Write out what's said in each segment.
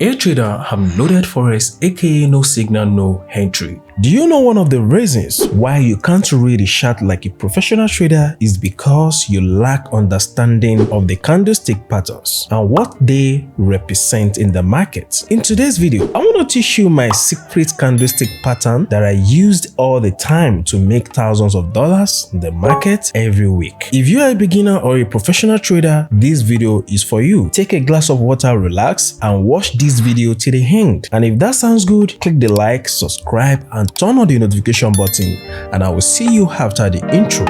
Hey trader, I'm loaded Forex, aka no signal, no entry. Do you know one of the reasons why you can't read a chart like a professional trader is because you lack understanding of the candlestick patterns and what they represent in the market? In today's video, I want to teach you my secret candlestick pattern that I used all the time to make thousands of dollars in the market every week. If you are a beginner or a professional trader, this video is for you. Take a glass of water, relax, and watch this video till the end. And if that sounds good, click the like, subscribe, and turn on the notification button, and I will see you after the intro.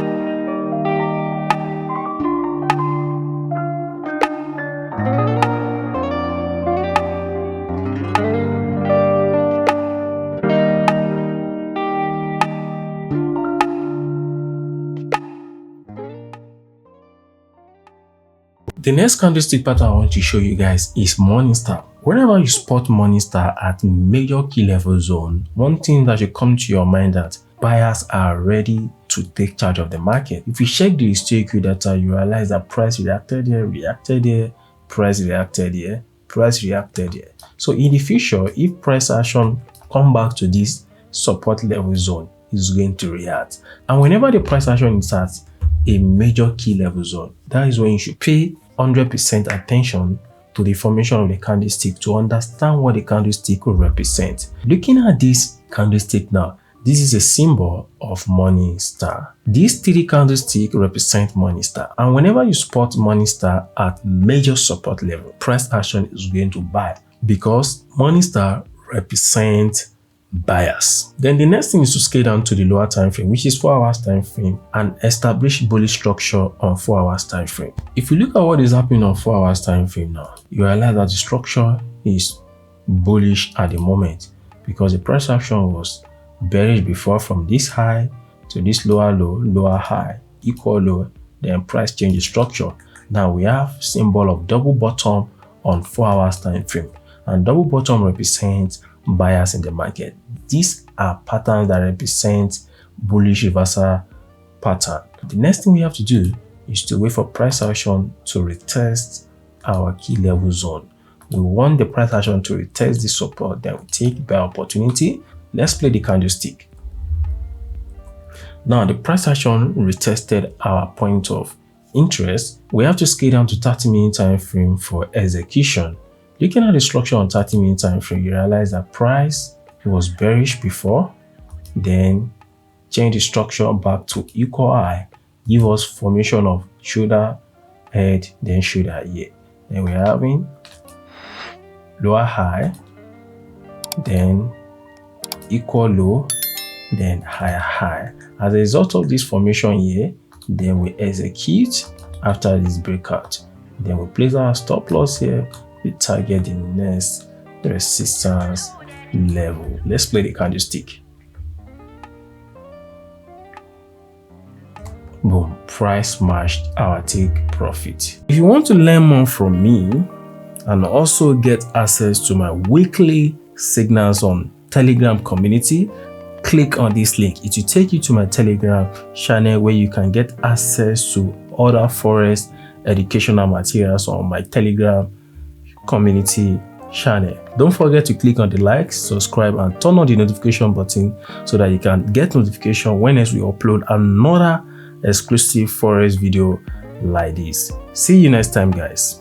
The next candlestick pattern I want to show you guys is morning star. Whenever you spot morning star at major key level zone, one thing that should come to your mind that buyers are ready to take charge of the market. If you check the historical data, you realize that price reacted here, price reacted here, price reacted here. So in the future, if price action come back to this support level zone, it's going to react. And whenever the price action is at a major key level zone, that is when you should pay 100% attention to the formation of the candlestick to understand what the candlestick will represent. Looking at this candlestick now, this is a symbol of morning star. These three candlesticks represent morning star, and whenever you spot morning star at major support level, price action is going to buy because morning star represents buyers. Then the next thing is to scale down to the lower time frame, which is 4 hours time frame, and establish bullish structure on 4 hours time frame. If you look at what is happening on 4 hours time frame now, you realize that the structure is bullish at the moment because the price action was bearish before from this high to this lower low, lower high, equal low, then price change the structure. Now we have symbol of double bottom on 4 hours time frame, and double bottom represents buyers in the market. These are patterns that represent bullish reversal pattern. The next thing we have to do is to wait for price action to retest our key level zone. We want the price action to retest the support, then we take buy opportunity. Let's play the candlestick. Now the price action retested our point of interest. We have to scale down to 30-minute time frame for execution. Looking at the structure on 30-minute time frame, you realize that price was bearish before, then change the structure back to equal high, give us formation of shoulder, head, then shoulder here. Then we're having lower high, then equal low, then higher high. As a result of this formation here, then we execute after this breakout. Then we place our stop loss here. We target the next resistance level. Let's play the candlestick. Boom, price matched our take profit. If you want to learn more from me and also get access to my weekly signals on Telegram community, click on this link. It will take you to my Telegram channel where you can get access to other Forex educational materials on my Telegram community channel. Don't forget to click on the like, subscribe, and turn on the notification button so that you can get notification when we upload another exclusive Forex video like this. See you next time, guys.